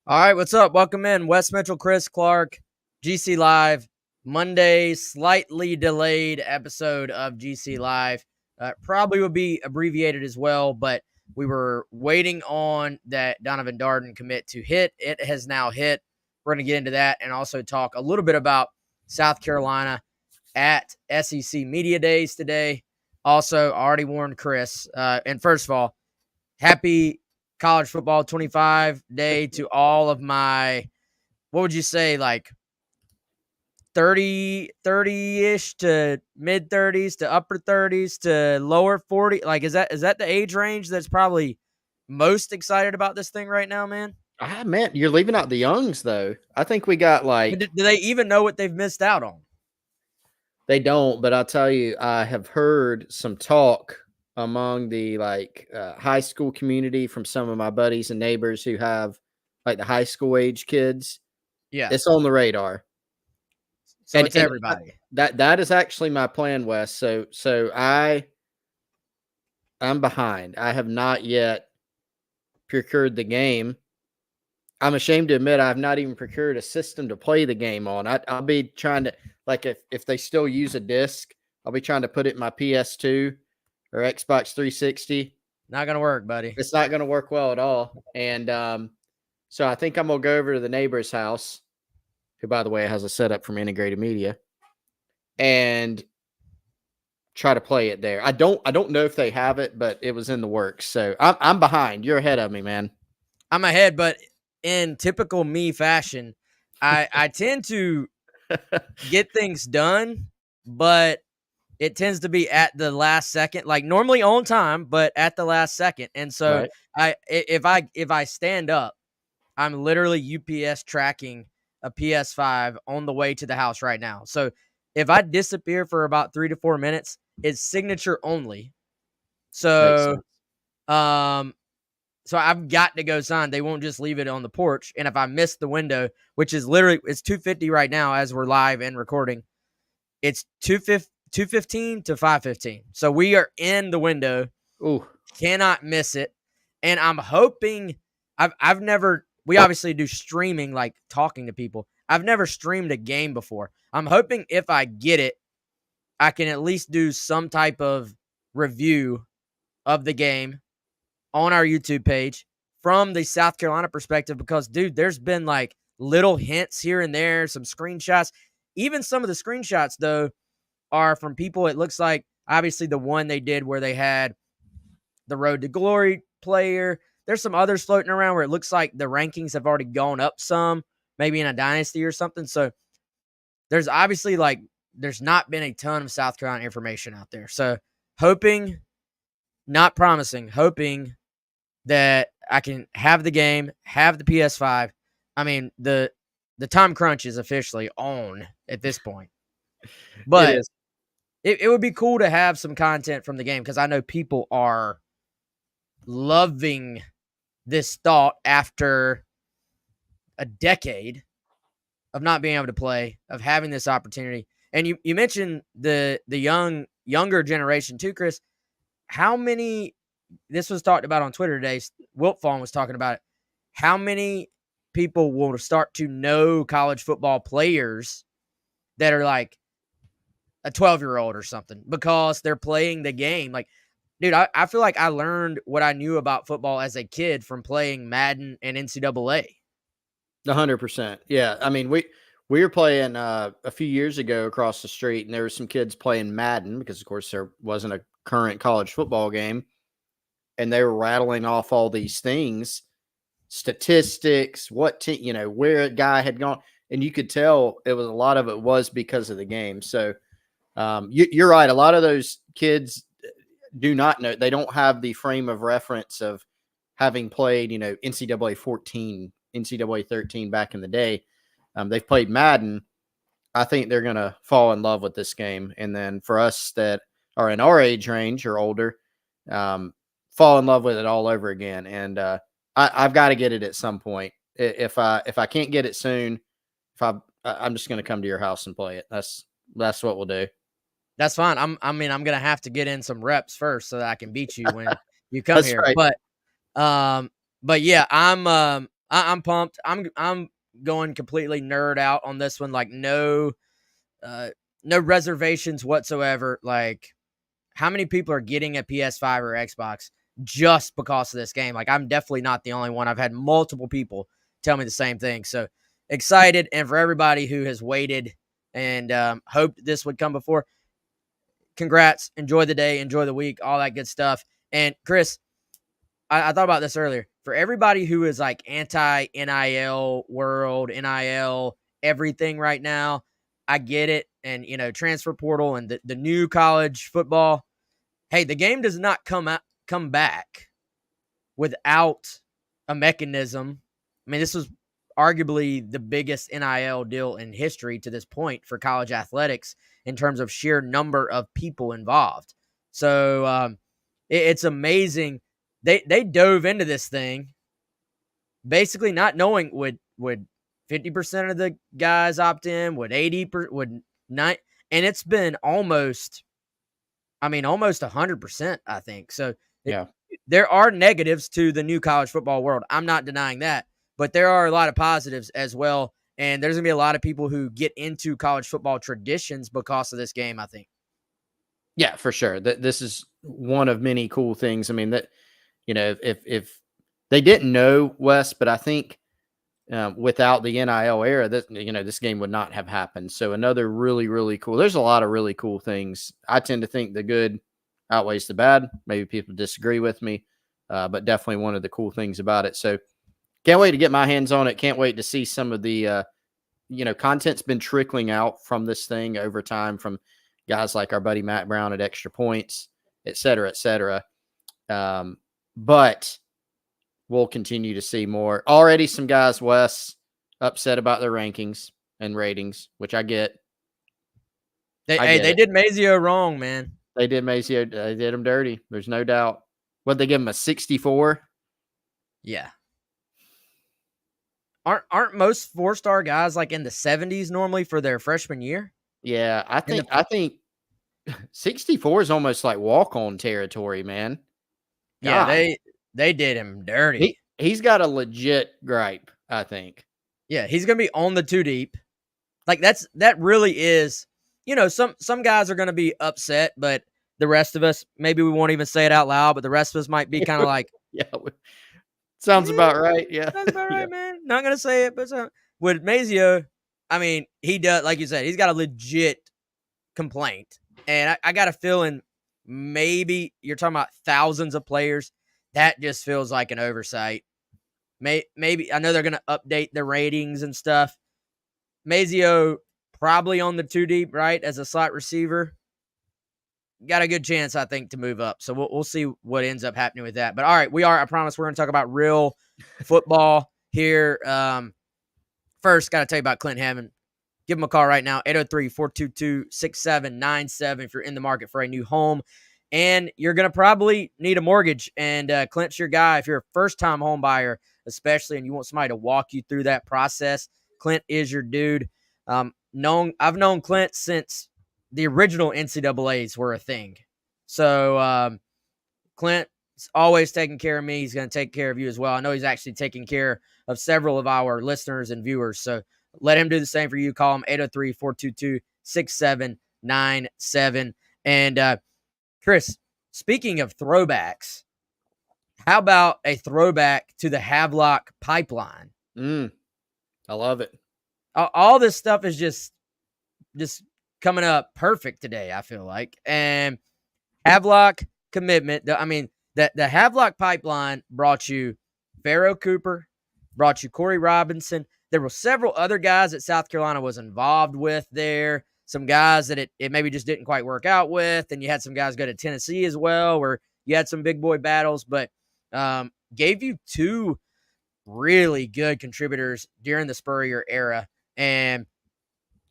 All right, what's up? Welcome in. Wes Mitchell, Chris Clark, GC Live, Monday, slightly delayed episode of GC Live. Probably would be abbreviated as well, but we were waiting on that Donovan Darden commit to hit. It has now hit. We're going to get into that and also talk a little bit about South Carolina at SEC Media Days today. Also, I already warned Chris. And first of all, happy college football 25 day to all of my, what would you say, like 30-ish to mid 30s to upper 30s to lower 40? Like, is that the age range that's probably most excited about this thing right now, man? Man, you're leaving out the youngs, though. I think we got Do they even know what they've missed out on? they don't, but I'll tell you, I have heard some talk among the high school community from some of my buddies and neighbors who have like the high school age kids. Yeah. It's on the radar. So it's everybody. That is actually my plan, Wes. So I'm behind. I have not yet procured the game. I'm ashamed to admit I've not even procured a system to play the game on. I'll be trying to, like, if they still use a disc, I'll be trying to put it in my PS2 or Xbox 360. Not going to work, buddy. It's not going to work well at all. And so I think I'm going to go over to the neighbor's house, who, by the way, has a setup from Integrated Media, and try to play it there. I don't know if they have it, but it was in the works. So I'm behind. You're ahead of me, man. I'm ahead, but in typical me fashion, I tend to get things done, but it tends to be at the last second, like normally on time, but at the last second. And so Right. if I stand up, I'm literally UPS tracking a PS5 on the way to the house right now. So if I disappear for about 3 to 4 minutes, it's signature only. So so I've got to go sign. They won't just leave it on the porch. And if I miss the window, which is literally, it's 2:50 right now as we're live and recording, it's 2:15 to 5:15. So we are in the window. Ooh. Cannot miss it. And I'm hoping, I've never, we obviously do streaming, like talking to people. I've never streamed a game before. I'm hoping if I get it, I can at least do some type of review of the game on our YouTube page from the South Carolina perspective, because, dude, there's been like little hints here and there, some screenshots. Even some of the screenshots, though, are from people. It looks like, obviously, the one they did where they had the Road to Glory player. There's some others floating around where it looks like the rankings have already gone up some, maybe in a dynasty or something. So there's obviously, like, there's not been a ton of South Carolina information out there. So hoping, not promising, hoping that I can have the game, have the PS5. I mean, the time crunch is officially on at this point. But it would be cool to have some content from the game, because I know people are loving this thought after a decade of not being able to play, of having this opportunity. And you mentioned the younger generation too, Chris. How many, this was talked about on Twitter today, Wilt Fong was talking about it, how many people will start to know college football players that are like a 12-year-old or something because they're playing the game. Like, dude, I feel like I learned what I knew about football as a kid from playing Madden and NCAA. 100%. Yeah. I mean, we were playing a few years ago across the street, and there were some kids playing Madden because, of course, there wasn't a current college football game. And they were rattling off all these things, statistics, where a guy had gone. And you could tell a lot of it was because of the game. So you're right. A lot of those kids do not know. They don't have the frame of reference of having played, NCAA 14, NCAA 13 back in the day. They've played Madden. I think they're going to fall in love with this game. And then for us that are in our age range or older, fall in love with it all over again. And I've got to get it at some point. If I can't get it soon, I'm just going to come to your house and play it. That's what we'll do. That's fine. I'm going to have to get in some reps first so that I can beat you when you come That's here. right. But yeah, I'm I'm pumped. I'm going completely nerd out on this one. Like no reservations whatsoever. Like how many people are getting a PS5 or Xbox just because of this game? Like I'm definitely not the only one. I've had multiple people tell me the same thing. So excited, and for everybody who has waited and hoped this would come before, congrats. Enjoy the day, enjoy the week, all that good stuff. And Chris, I thought about this earlier. For everybody who is like anti NIL world, NIL, everything right now, I get it. And, transfer portal and the new college football. Hey, the game does not come back without a mechanism. I mean, this was arguably the biggest NIL deal in history to this point for college athletics in terms of sheer number of people involved. So it's amazing. They dove into this thing basically not knowing would 50% of the guys opt in, would 80%, would not, and it's been almost 100%, I think. So Yeah. there are negatives to the new college football world. I'm not denying that, but there are a lot of positives as well. And there's going to be a lot of people who get into college football traditions because of this game, I think. Yeah, for sure. This is one of many cool things. I mean, that, if they didn't know, Wes, but I think without the NIL era, this game would not have happened. So another really, really cool. There's a lot of really cool things. I tend to think the good outweighs the bad. Maybe people disagree with me, but definitely one of the cool things about it. So can't wait to get my hands on it. Can't wait to see some of the content's been trickling out from this thing over time from guys like our buddy Matt Brown at Extra Points, et cetera, et cetera. But we'll continue to see more. Already some guys, Wes, upset about their rankings and ratings, which I get. They did Mazio wrong, man. They did Mazio. They did him dirty. There's no doubt. What, they give him a 64? Yeah. Aren't most 4-star guys like in the 70s normally for their freshman year? Yeah, I think 64 is almost like walk-on territory, man. Yeah, God. they did him dirty. He's got a legit gripe, I think. Yeah, he's gonna be on the 2 deep. Like that really is, some guys are gonna be upset, but the rest of us, maybe we won't even say it out loud, but the rest of us might be kind of like, Yeah, sounds about right. Yeah, sounds about yeah. right, man. Not gonna say it, but with Mazio, I mean, he does, like you said, he's got a legit complaint, and I got a feeling maybe you're talking about thousands of players. That just feels like an oversight. Maybe I know they're gonna update the ratings and stuff. Mazio probably on the 2 deep, right, as a slot receiver. Got a good chance, I think, to move up. So we'll see what ends up happening with that. But all right, I promise we're going to talk about real football here. First, got to tell you about Clint.Hammond. Give him a call right now, 803-422-6797 if you're in the market for a new home. And you're going to probably need a mortgage. And Clint's your guy if you're a first-time home buyer, especially, and you want somebody to walk you through that process. Clint is your dude. I've known Clint since the original NCAAs were a thing. So Clint's always taking care of me. He's going to take care of you as well. I know he's actually taking care of several of our listeners and viewers. So let him do the same for you. Call him 803-422-6797. And Chris, speaking of throwbacks, how about a throwback to the Havelock pipeline? I love it. All this stuff is just coming up perfect today, I feel like. And Havelock commitment, the Havelock pipeline brought you Pharaoh Cooper, brought you Corey Robinson. There were several other guys that South Carolina was involved with there. Some guys that it maybe just didn't quite work out with. And you had some guys go to Tennessee as well, where you had some big boy battles, but gave you 2 really good contributors during the Spurrier era. And,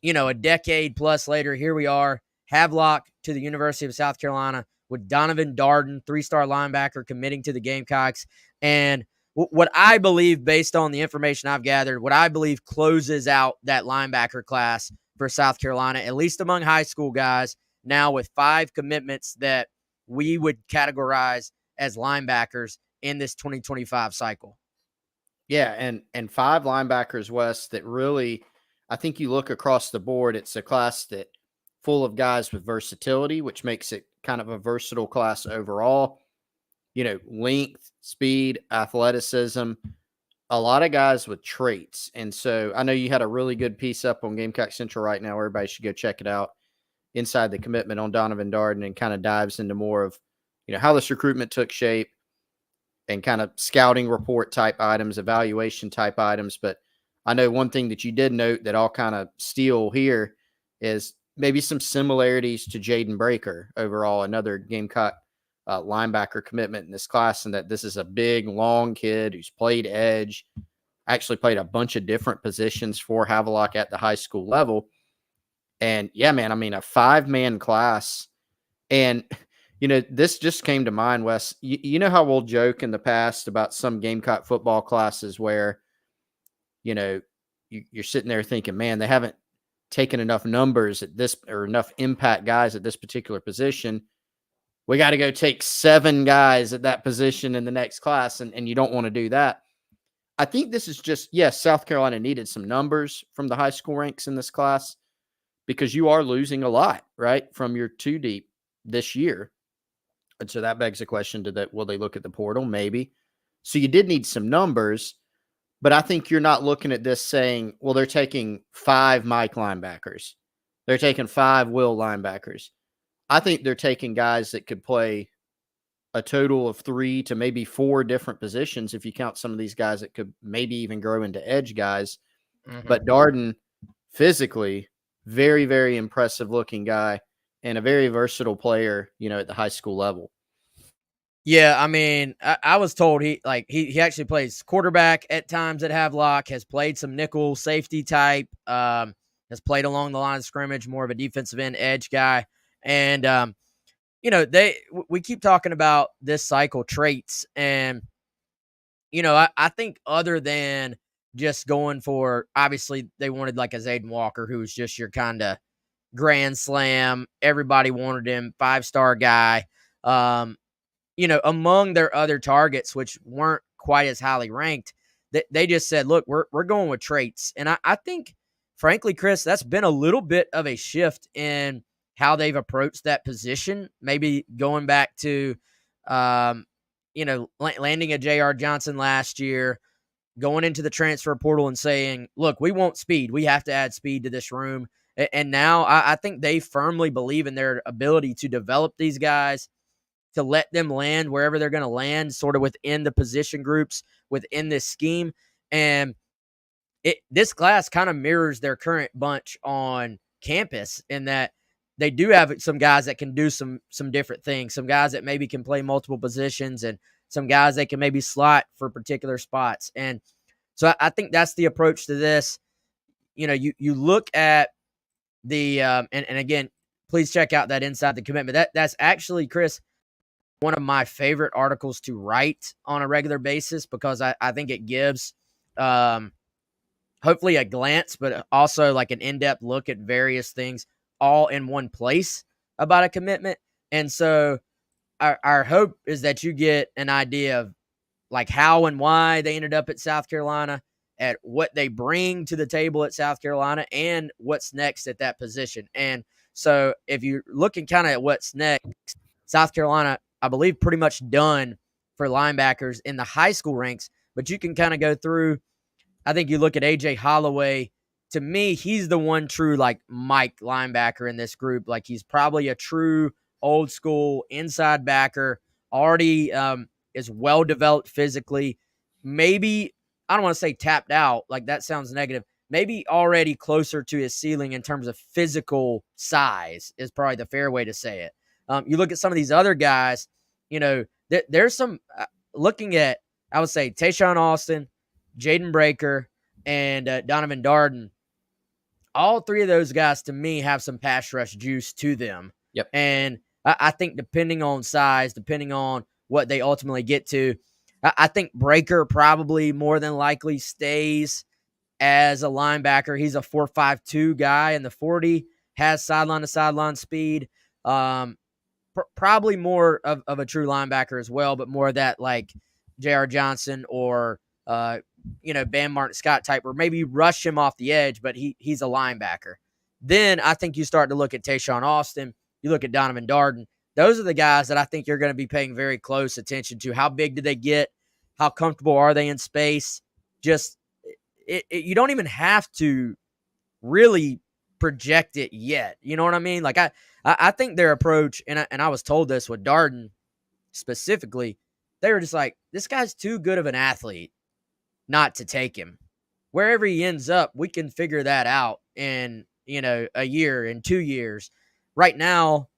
a decade plus later, here we are, Havelock to the University of South Carolina with Donovan Darden, 3-star linebacker, committing to the Gamecocks. And what I believe, based on the information I've gathered, what I believe closes out that linebacker class for South Carolina, at least among high school guys, now with 5 commitments that we would categorize as linebackers in this 2025 cycle. Yeah, and 5 linebackers, Wes, that really, I think you look across the board, it's a class that full of guys with versatility, which makes it kind of a versatile class overall. Length, speed, athleticism, a lot of guys with traits. And so I know you had a really good piece up on Gamecock Central right now. Everybody should go check it out. Inside the Commitment on Donovan Darden, and kind of dives into more of, how this recruitment took shape and kind of scouting report type items, evaluation type items. But I know one thing that you did note that I'll kind of steal here is maybe some similarities to Jaden Breaker overall, another Gamecock linebacker commitment in this class, and that this is a big, long kid who's played edge, actually played a bunch of different positions for Havelock at the high school level. And yeah, man, I mean, a 5-man class. And this just came to mind, Wes. You know how we'll joke in the past about some Gamecock football classes where, you're sitting there thinking, man, they haven't taken enough numbers at this, or enough impact guys at this particular position. We got to go take 7 guys at that position in the next class. And you don't want to do that. I think this is just, yes, South Carolina needed some numbers from the high school ranks in this class because you are losing a lot, right, from your 2 deep this year. And so that begs the question, will they look at the portal? Maybe. So you did need some numbers, but I think you're not looking at this saying, well, they're taking 5 Mike linebackers. They're taking 5 Will linebackers. I think they're taking guys that could play a total of 3 to maybe 4 different positions if you count some of these guys that could maybe even grow into edge guys. Mm-hmm. But Darden, physically, very, very impressive looking guy and a very versatile player, at the high school level. Yeah, I mean, I was told he actually plays quarterback at times at Havelock, has played some nickel safety type, has played along the line of scrimmage, more of a defensive end edge guy. And, we keep talking about this cycle traits. And, I think other than just going for, obviously they wanted like a Zayden Walker, who was just your kind of grand slam. Everybody wanted him, 5-star guy. Among their other targets, which weren't quite as highly ranked, they just said, look, we're going with traits. And I think, frankly, Chris, that's been a little bit of a shift in how they've approached that position. Maybe going back to, landing a J.R. Johnson last year, going into the transfer portal and saying, look, we want speed. We have to add speed to this room. And now I think they firmly believe in their ability to develop these guys, to let them land wherever they're going to land, sort of within the position groups, within this scheme. And this class kind of mirrors their current bunch on campus in that they do have some guys that can do some different things, some guys that maybe can play multiple positions, and some guys that can maybe slot for particular spots. And so I think that's the approach to this. You look at the and again, please check out that Inside the Commitment. That's actually, Chris, one of my favorite articles to write on a regular basis, because I think it gives hopefully a glance, but also like an in-depth look at various things all in one place about a commitment. And so our hope is that you get an idea of like how and why they ended up at South Carolina, at what they bring to the table at South Carolina, and what's next at that position. And so if you're looking kind of at what's next, South Carolina, I believe, pretty much done for linebackers in the high school ranks, but you can kind of go through. I think you look at AJ Holloway. To me, he's the one true like Mike linebacker in this group. Like, he's probably a true old school inside backer, already is well developed physically. Maybe, I don't want to say tapped out, like that sounds negative. Maybe already closer to his ceiling in terms of physical size is probably the fair way to say it. You look at some of these other guys, there's some looking at, I would say, Tayshawn Austin, Jaden Breaker, and Donovan Darden. All 3 of those guys, to me, have some pass rush juice to them. Yep. And I think depending on size, depending on what they ultimately get to, I think Breaker probably more than likely stays as a linebacker. He's a 4.52 guy in the 40, has sideline to sideline speed. Probably more of a true linebacker as well, but more of that like J.R. Johnson or Bam Martin Scott type, or maybe rush him off the edge, but he's a linebacker. Then I think you start to look at Tayshawn Austin. You look at Donovan Darden. Those are the guys that I think you're going to be paying very close attention to. How big do they get? How comfortable are they in space? Just you don't even have to really project it yet. You know what I mean? Like I think their approach, and I was told this with Darden specifically, they were just like, this guy's too good of an athlete not to take him. Wherever he ends up, we can figure that out in, a year, in 2 years. Right now,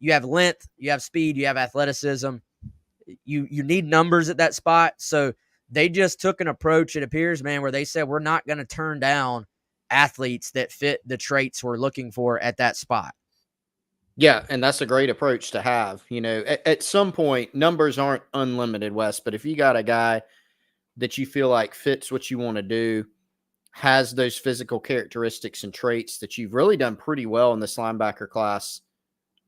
you have length, you have speed, you have athleticism. You need numbers at that spot. So they just took an approach, it appears, man, where they said, we're not going to turn down athletes that fit the traits we're looking for at that spot. Yeah, and that's a great approach to have. At some point, numbers aren't unlimited, Wes, but if you got a guy that you feel like fits what you want to do, has those physical characteristics and traits that you've really done pretty well in this linebacker class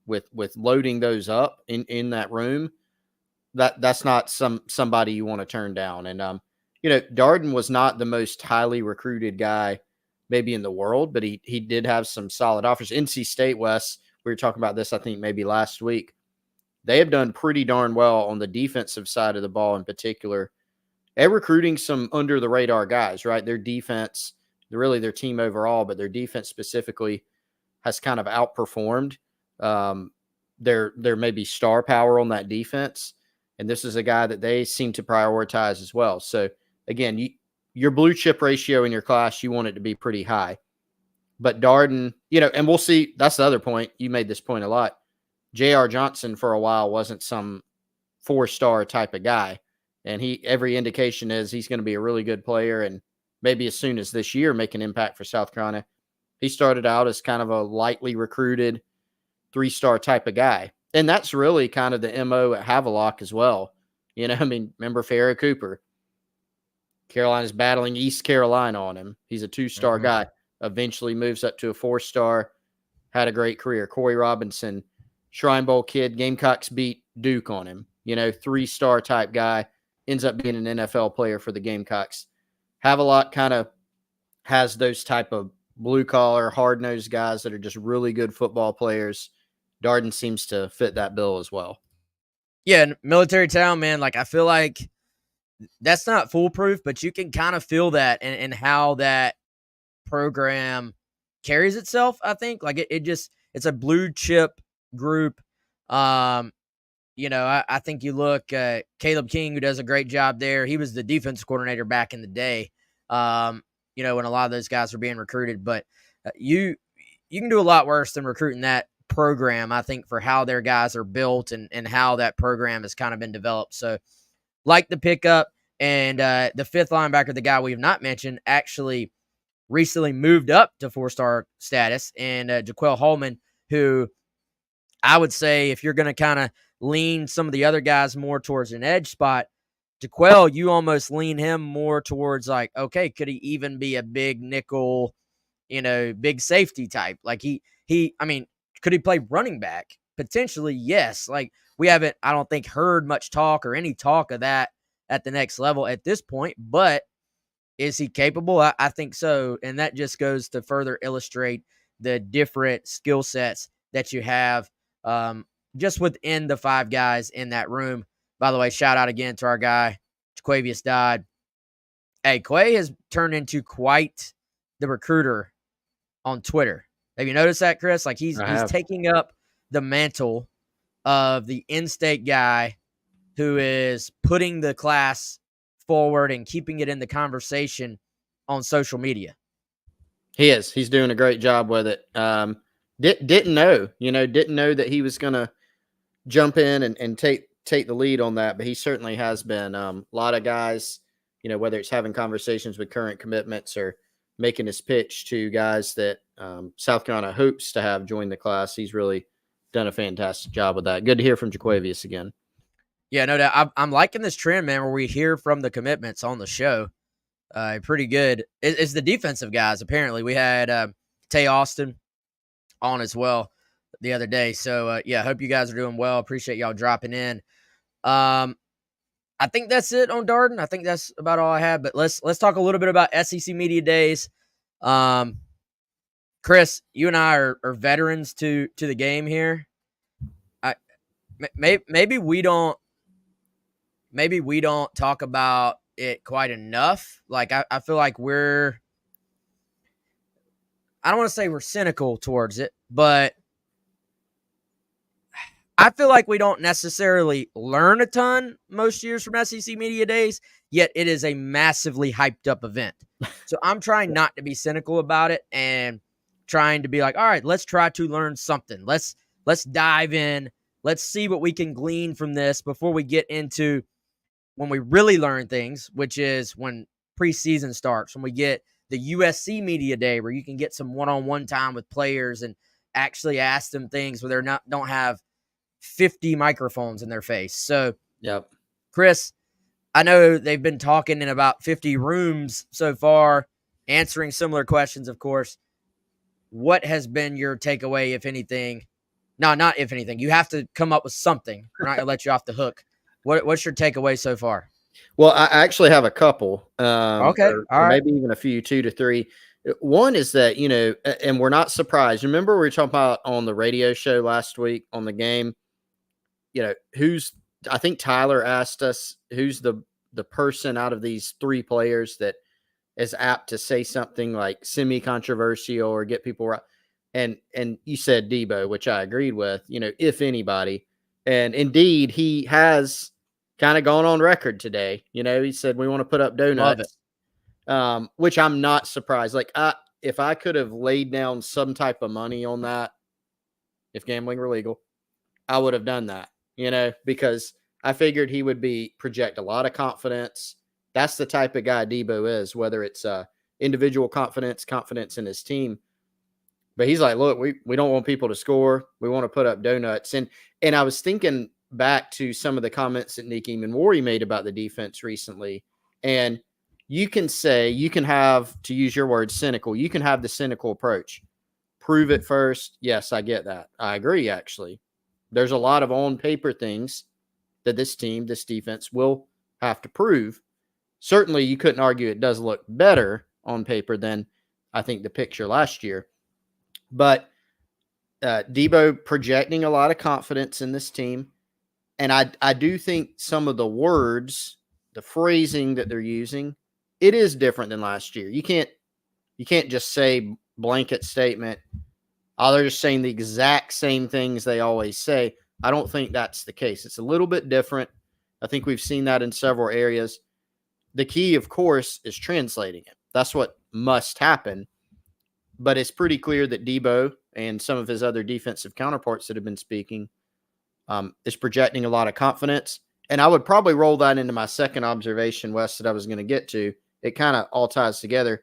with loading those up in that room, that's not somebody you want to turn down. And Darden was not the most highly recruited guy maybe in the world, but he did have some solid offers. NC State, Wes, we were talking about this, I think maybe last week. They have done pretty darn well on the defensive side of the ball in particular, and recruiting some under the radar guys, right? Their defense, really their team overall, but their defense specifically has kind of outperformed their maybe star power on that defense. And this is a guy that they seem to prioritize as well. So again, your blue chip ratio in your class, you want it to be pretty high. But Darden, and we'll see. That's the other point. You made this point a lot. J.R. Johnson for a while wasn't some 4-star type of guy. And every indication is he's going to be a really good player, and maybe as soon as this year make an impact for South Carolina. He started out as kind of a lightly recruited 3-star type of guy. And that's really kind of the MO at Havelock as well. Remember Farrah Cooper? Carolina's battling East Carolina on him. He's a 2-star guy. Eventually moves up to a 4-star. Had a great career. Corey Robinson, Shrine Bowl kid. Gamecocks beat Duke on him. 3-star type guy. Ends up being an NFL player for the Gamecocks. Havelock kind of has those type of blue-collar, hard-nosed guys that are just really good football players. Darden seems to fit that bill as well. Yeah, military town, man. Like, I feel like that's not foolproof, but you can kind of feel that and how that program carries itself, I think. Like, it's a blue chip group. I think you look Caleb King, who does a great job there. He was the defense coordinator back in the day, when a lot of those guys were being recruited. But you can do a lot worse than recruiting that program, I think, for how their guys are built and how that program has kind of been developed. So, like the pickup, and the 5th linebacker, the guy we've not mentioned, actually recently moved up to 4-star status, and Jaquel Holman, who I would say, if you're going to kind of lean some of the other guys more towards an edge spot, Jaquel, you almost lean him more towards like, okay, could he even be a big nickel, big safety type? Like could he play running back? Potentially, yes. Like, we haven't, I don't think, heard much talk or any talk of that at the next level at this point, but is he capable? I think so. And that just goes to further illustrate the different skill sets that you have just within the 5 guys in that room. By the way, shout out again to our guy, Jaquavius Dodd. Hey, Quay has turned into quite the recruiter on Twitter. Have you noticed that, Chris? Like, he's taking up the mantle of the in-state guy who is putting the class forward and keeping it in the conversation on social media. He is. He's doing a great job with it. Didn't know that he was going to jump in and take the lead on that, but he certainly has been. A lot of guys, whether it's having conversations with current commitments or making his pitch to guys that South Carolina hopes to have join the class, he's really done a fantastic job with that. Good to hear from Jaquavius again. Yeah, no doubt. I'm liking this trend, man, where we hear from the commitments on the show. Pretty good. It's the defensive guys, apparently. We had Tay Austin on as well the other day. So, yeah, hope you guys are doing well. Appreciate y'all dropping in. I I think that's it on Darden. I think that's about all I have. But let's talk a little bit about SEC Media Days. Chris, you and I are veterans to the game here. Maybe we don't talk about it quite enough. Like I feel like I don't want to say we're cynical towards it, but I feel like we don't necessarily learn a ton most years from SEC Media Days, yet it is a massively hyped up event. So I'm trying not to be cynical about it and trying to be like, all right, let's try to learn something. Let's dive in. Let's see what we can glean from this before we get into when we really learn things, which is when preseason starts, when we get the USC Media Day where you can get some one-on-one time with players and actually ask them things where don't have 50 microphones in their face. So, yep. Chris, I know they've been talking in about 50 rooms so far, answering similar questions, of course. What has been your takeaway, if anything? No, not if anything. You have to come up with something. We're not going to let you off the hook. What's your takeaway so far? Well, I actually have a couple. Okay. Or maybe even a few, 2 to 3. One is that, and we're not surprised. Remember we were talking about on the radio show last week on the game, I think Tyler asked us who's the person out of these 3 players that is apt to say something like semi-controversial or get people right. And you said Deebo, which I agreed with, if anybody. And indeed, he has kind of gone on record today. He said, we want to put up donuts, which I'm not surprised. Like, if I could have laid down some type of money on that, if gambling were legal, I would have done that, because I figured he would project a lot of confidence. That's the type of guy Deebo is, whether it's individual confidence in his team. But he's like, look, we don't want people to score. We want to put up donuts. And I was thinking back to some of the comments that Nick Eamon-Warry made about the defense recently. And you can have, to use your word, cynical. You can have the cynical approach. Prove it first. Yes, I get that. I agree, actually. There's a lot of on-paper things that this defense will have to prove. Certainly, you couldn't argue it does look better on paper than, I think, the picture last year. But Deebo projecting a lot of confidence in this team. And I do think some of the words, the phrasing that they're using, it is different than last year. You can't just say blanket statement, oh, they're just saying the exact same things they always say. I don't think that's the case. It's a little bit different. I think we've seen that in several areas. The key, of course, is translating it. That's what must happen. But it's pretty clear that Deebo and some of his other defensive counterparts that have been speaking is projecting a lot of confidence. And I would probably roll that into my second observation, Wes, that I was going to get to. It kind of all ties together.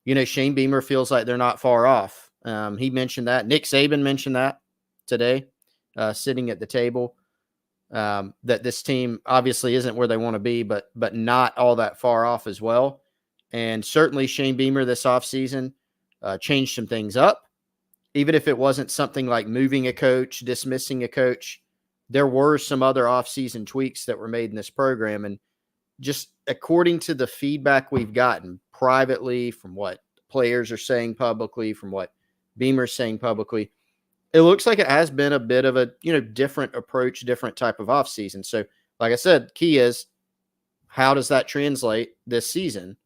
Shane Beamer feels like they're not far off. He mentioned that. Nick Saban mentioned that today, sitting at the table, that this team obviously isn't where they want to be, but not all that far off as well. And certainly Shane Beamer this offseason changed some things up. Even if it wasn't something like moving a coach, dismissing a coach, there were some other offseason tweaks that were made in this program. And just according to the feedback we've gotten privately from what players are saying publicly, from what Beamer's saying publicly, it looks like it has been a bit of a, different approach, different type of offseason. So, like I said, key is how does that translate this season?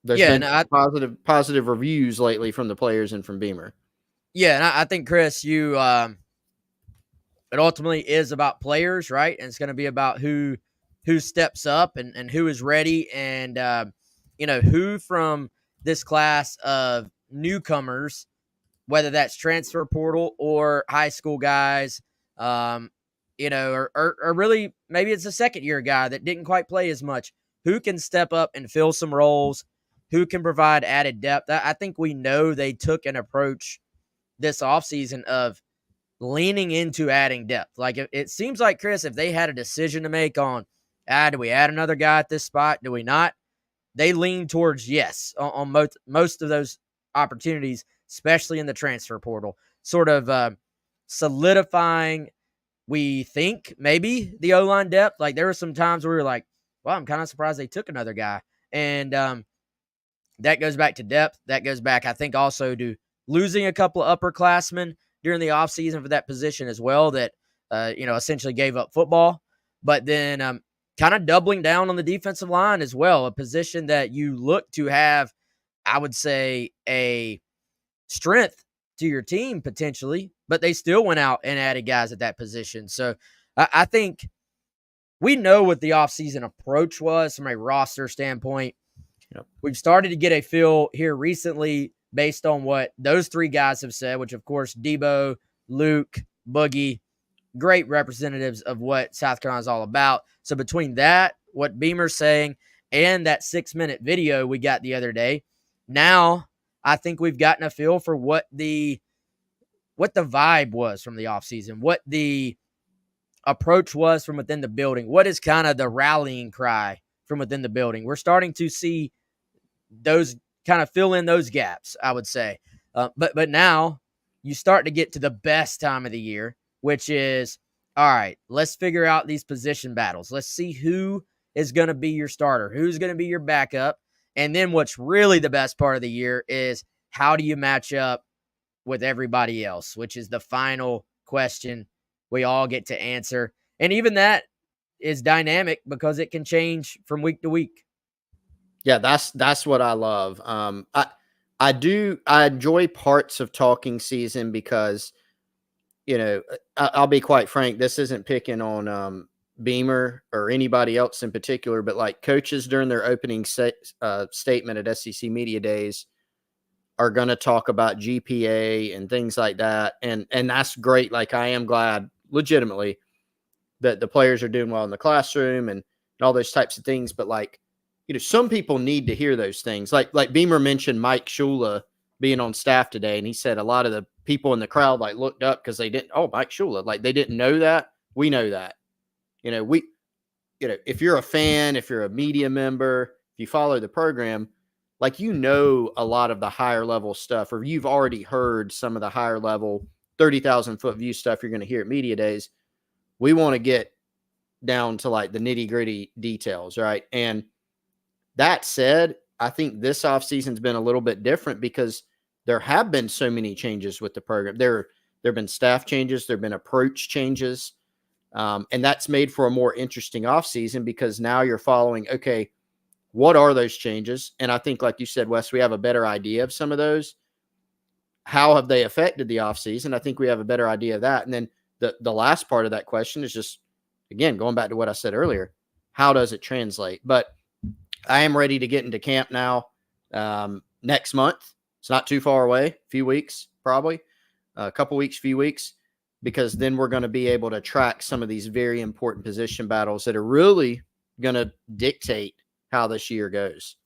There's been positive reviews lately from the players and from Beamer. Yeah, and I think, Chris, it ultimately is about players, right? And it's going to be about who steps up and who is ready and, who from this class of newcomers, whether that's transfer portal or high school guys, or really maybe it's a second-year guy that didn't quite play as much, who can step up and fill some roles, who can provide added depth. I think we know they took an approach this offseason of leaning into adding depth. Like it seems like, Chris, if they had a decision to make on, do we add another guy at this spot? Do we not? They lean towards yes on most of those opportunities, especially in the transfer portal, sort of solidifying we think maybe the O-line depth. Like, there were some times where we were like, well, I'm kind of surprised they took another guy. And that goes back to depth. That goes back, I think, also to losing a couple of upperclassmen during the offseason for that position as well that, essentially gave up football. But then kind of doubling down on the defensive line as well, a position that you look to have, I would say, a strength to your team potentially, but they still went out and added guys at that position. So I think we know what the offseason approach was from a roster standpoint. Yep. We've started to get a feel here recently based on what those three guys have said, which, of course, Deebo, Luke, Boogie, great representatives of what South Carolina is all about. So between that, what Beamer's saying, and that 6-minute video we got the other day, now I think we've gotten a feel for what the vibe was from the offseason, what the approach was from within the building, what is kind of the rallying cry from within the building. We're starting to see those kind of fill in those gaps, I would say. But now you start to get to the best time of the year, which is, all right, let's figure out these position battles. Let's see who is going to be your starter, who's going to be your backup. And then what's really the best part of the year is, how do you match up with everybody else, which is the final question we all get to answer. And even that is dynamic because it can change from week to week. Yeah, that's what I love. I enjoy parts of talking season because, I'll be quite frank, this isn't picking on Beamer or anybody else in particular, but like coaches during their opening statement at SEC Media Days are going to talk about GPA and things like that. And that's great. Like, I am glad legitimately that the players are doing well in the classroom and all those types of things. But like, some people need to hear those things. Like Beamer mentioned Mike Shula being on staff today. And he said a lot of the people in the crowd like looked up because they didn't, oh, Mike Shula, like they didn't know that. We know that. If you're a fan, if you're a media member, if you follow the program, like, a lot of the higher level stuff, or you've already heard some of the higher level 30,000 foot view stuff you're going to hear at media days. We want to get down to like the nitty gritty details. Right. And that said, I think this offseason has been a little bit different because there have been so many changes with the program. There have been staff changes. There have been approach changes. And that's made for a more interesting offseason because now you're following, okay, what are those changes? And I think, like you said, Wes, we have a better idea of some of those. How have they affected the offseason? I think we have a better idea of that. And then the last part of that question is just, again, going back to what I said earlier, how does it translate? But I am ready to get into camp now next month. It's not too far away, a few weeks, probably a couple weeks, few weeks, because then we're going to be able to track some of these very important position battles that are really going to dictate how this year goes.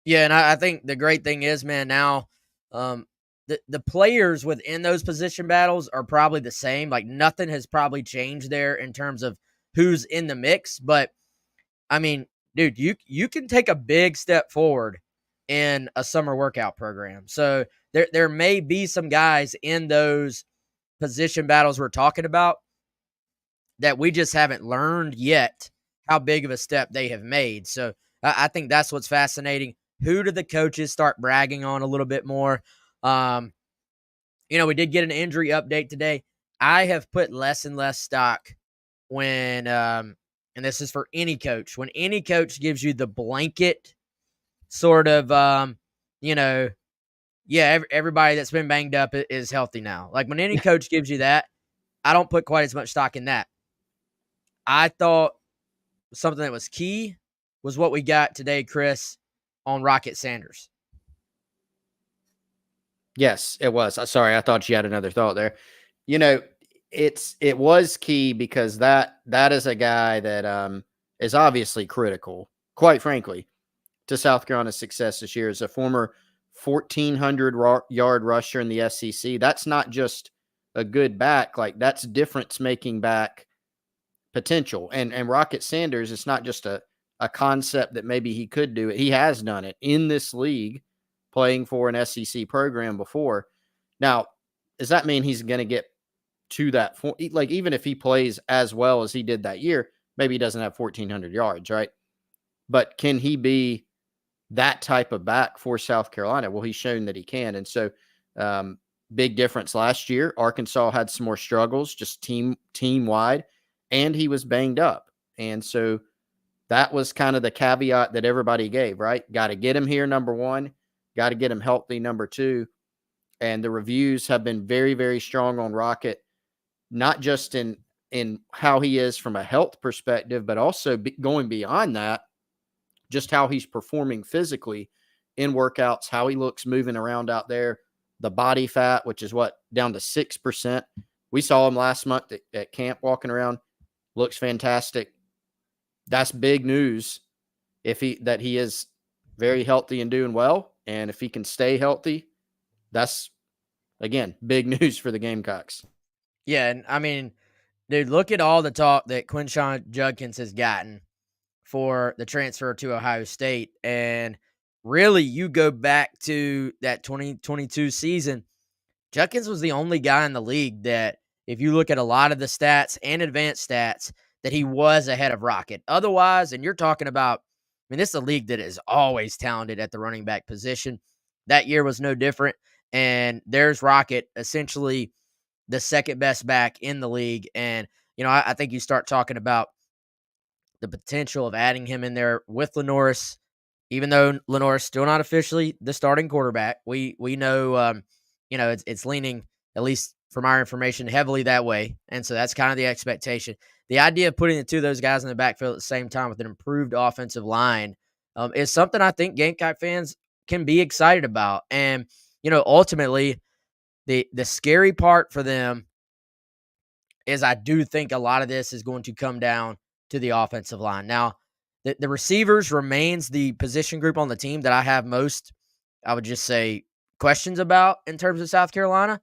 Yeah, and I think the great thing is, man, now the players within those position battles are probably the same. Like, nothing has probably changed there in terms of who's in the mix. But, I mean, dude, you can take a big step forward in a summer workout program. So there may be some guys in those position battles we're talking about that we just haven't learned yet how big of a step they have made. So I think that's what's fascinating. Who do the coaches start bragging on a little bit more? We did get an injury update today. I have put less and less stock when, and this is for any coach, when any coach gives you the blanket sort of, everybody that's been banged up is healthy now. Like, when any coach gives you that, I don't put quite as much stock in that. I thought something that was key was what we got today, Chris, on Rocket Sanders. Yes, it was. Sorry, I thought you had another thought there. It was key because that is a guy that is obviously critical, quite frankly, to South Carolina's success this year. As a former 1,400 yard rusher in the SEC, that's not just a good back, like that's difference-making back potential. And Rocket Sanders, it's not just a concept that maybe he could do it. He has done it in this league, playing for an SEC program before. Now, does that mean he's going to get to that point. Like, even if he plays as well as he did that year, maybe he doesn't have 1,400 yards, right? But can he be that type of back for South Carolina? Well, he's shown that he can. And so, big difference last year. Arkansas had some more struggles, just team wide, and he was banged up. And so that was kind of the caveat that everybody gave, right? Got to get him here, number one. Got to get him healthy, number two. And the reviews have been very, very strong on Rocket, not just in how he is from a health perspective, but also going beyond that, just how he's performing physically in workouts, how he looks moving around out there, the body fat, which is down to 6%. We saw him last month at camp walking around, looks fantastic. That's big news that he is very healthy and doing well. And if he can stay healthy, that's, again, big news for the Gamecocks. Yeah, and I mean, dude, look at all the talk that Quinshon Judkins has gotten for the transfer to Ohio State. And really, you go back to that 2022 season, Judkins was the only guy in the league that, if you look at a lot of the stats and advanced stats, that he was ahead of Rocket. Otherwise, and you're talking about, I mean, this is a league that is always talented at the running back position. That year was no different. And there's Rocket, essentially the second best back in the league. And, I think you start talking about the potential of adding him in there with Lenoris, even though Lenoris still not officially the starting quarterback. We know, it's leaning, at least from our information, heavily that way. And so that's kind of the expectation. The idea of putting the two of those guys in the backfield at the same time with an improved offensive line is something I think Gamecock fans can be excited about. And, ultimately, the scary part for them is I do think a lot of this is going to come down to the offensive line. Now, the receivers remains the position group on the team that I have most, I would just say, questions about in terms of South Carolina.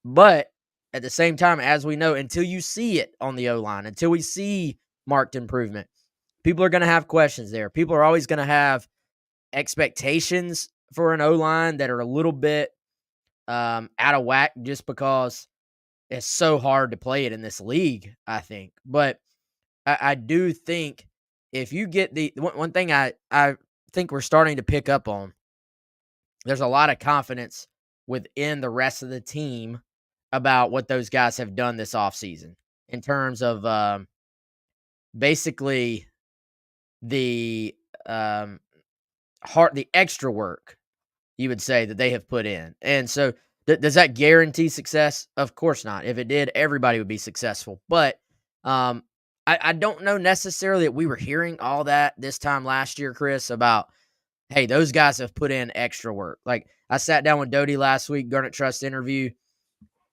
But at the same time, as we know, until you see it on the O-line, until we see marked improvement, people are going to have questions there. People are always going to have expectations for an O-line that are a little bit out of whack just because it's so hard to play it in this league, I think. But I do think if you get the one thing I think we're starting to pick up on, there's a lot of confidence within the rest of the team about what those guys have done this offseason in terms of basically the the extra work, you would say, that they have put in. And so does that guarantee success? Of course not. If it did, everybody would be successful. But I don't know necessarily that we were hearing all that this time last year, Chris, about, hey, those guys have put in extra work. Like, I sat down with Doty last week, Garnet Trust interview.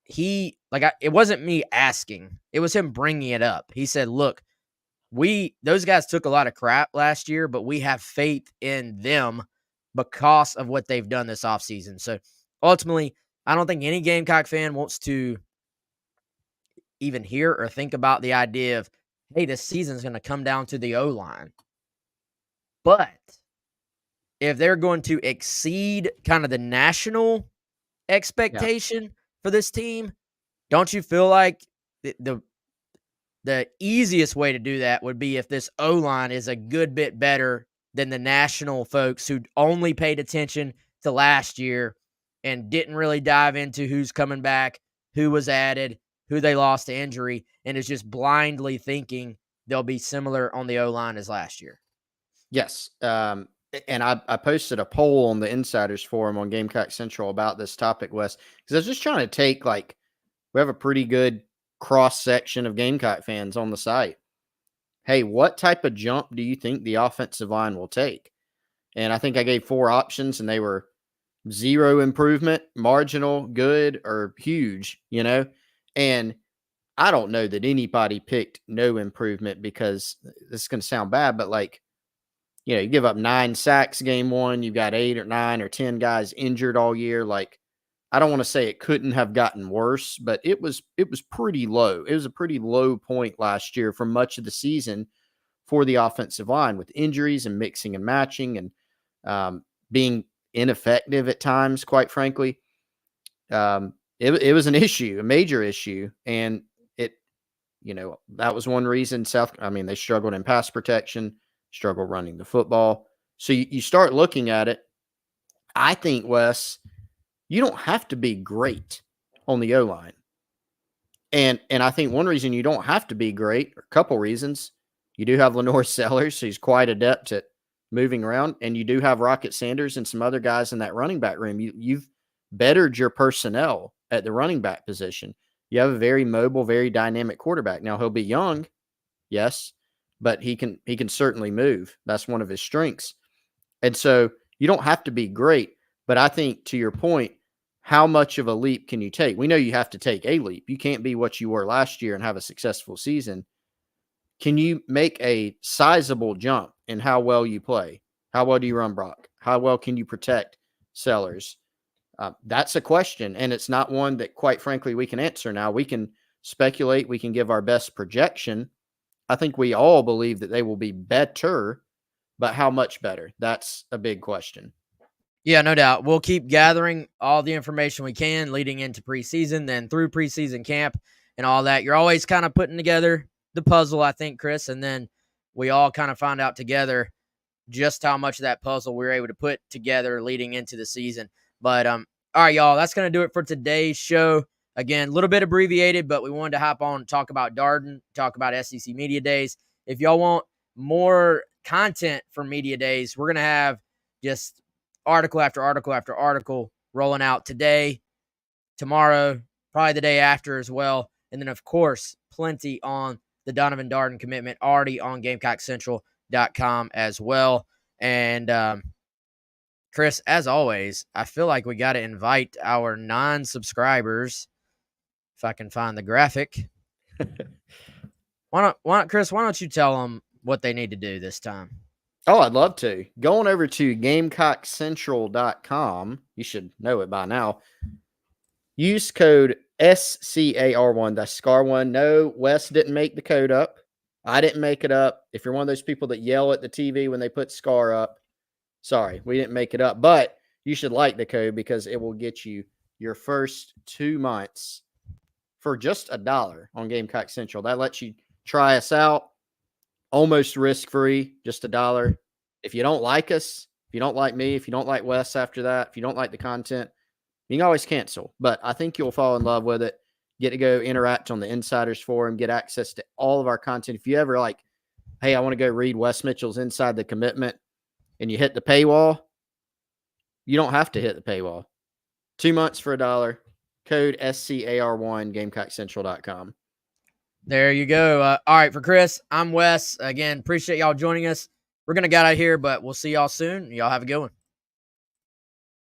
It wasn't me asking. It was him bringing it up. He said, look, those guys took a lot of crap last year, but we have faith in them because of what they've done this offseason. So ultimately, I don't think any Gamecock fan wants to even hear or think about the idea of, hey, this season's going to come down to the O-line. But if they're going to exceed kind of the national expectation for this team, don't you feel like the easiest way to do that would be if this O-line is a good bit better than the national folks who only paid attention to last year and didn't really dive into who's coming back, who was added, who they lost to injury, and is just blindly thinking they'll be similar on the O-line as last year? Yes. And I posted a poll on the Insiders Forum on Gamecock Central about this topic, Wes, because I was just trying to take, we have a pretty good cross-section of Gamecock fans on the site. Hey, what type of jump do you think the offensive line will take? And I think I gave 4 options, and they were 0 improvement, marginal, good, or huge, And I don't know that anybody picked no improvement, because this is going to sound bad, but you give up 9 sacks game 1, you've got 8 or 9 or 10 guys injured all year. I don't want to say it couldn't have gotten worse, but it was pretty low. It was a pretty low point last year for much of the season for the offensive line, with injuries and mixing and matching and being ineffective at times, quite frankly. it was an issue, a major issue. And it, that was one reason they struggled in pass protection, struggled running the football. So you start looking at it. I think, Wes, you don't have to be great on the O-line. And I think one reason you don't have to be great, or a couple reasons, you do have Lenore Sellers, so he's quite adept at moving around, and you do have Rocket Sanders and some other guys in that running back room. You've bettered your personnel at the running back position. You have a very mobile, very dynamic quarterback. Now, he'll be young, yes, but he can certainly move. That's one of his strengths. And so you don't have to be great, but I think, to your point, how much of a leap can you take? We know you have to take a leap. You can't be what you were last year and have a successful season. Can you make a sizable jump in how well you play? How well do you run block? How well can you protect Sellers? That's a question, and it's not one that, quite frankly, we can answer now. We can speculate. We can give our best projection. I think we all believe that they will be better, but how much better? That's a big question. Yeah, no doubt. We'll keep gathering all the information we can leading into preseason, then through preseason camp and all that. You're always kind of putting together the puzzle, I think, Chris, and then we all kind of find out together just how much of that puzzle we were able to put together leading into the season. But all right, y'all, that's going to do it for today's show. Again, a little bit abbreviated, but we wanted to hop on and talk about Darden, talk about SEC Media Days. If y'all want more content for Media Days, we're going to have just article after article after article rolling out today, tomorrow, probably the day after as well. And then, of course, plenty on the Donovan Darden commitment already on GamecockCentral.com as well. And Chris, as always, I feel like we got to invite our non-subscribers, if I can find the graphic. Why not, Chris, why don't you tell them what they need to do this time? Oh, I'd love to. Going over to GamecockCentral.com, you should know it by now. Use code SCAR1. That's SCAR1. No, Wes didn't make the code up. I didn't make it up. If you're one of those people that yell at the TV when they put SCAR up, sorry, we didn't make it up. But you should like the code because it will get you your first 2 months for just $1 on Gamecock Central. That lets you try us out. Almost risk-free, just $1. If you don't like us, if you don't like me, if you don't like Wes after that, if you don't like the content, you can always cancel. But I think you'll fall in love with it. Get to go interact on the Insiders Forum, get access to all of our content. If you ever like, hey, I want to go read Wes Mitchell's Inside the Commitment, and you hit the paywall, you don't have to hit the paywall. 2 months for $1. Code SCAR1, GamecockCentral.com. There you go. All right, for Chris, I'm Wes. Again, appreciate y'all joining us. We're going to get out of here, but we'll see y'all soon. Y'all have a good one.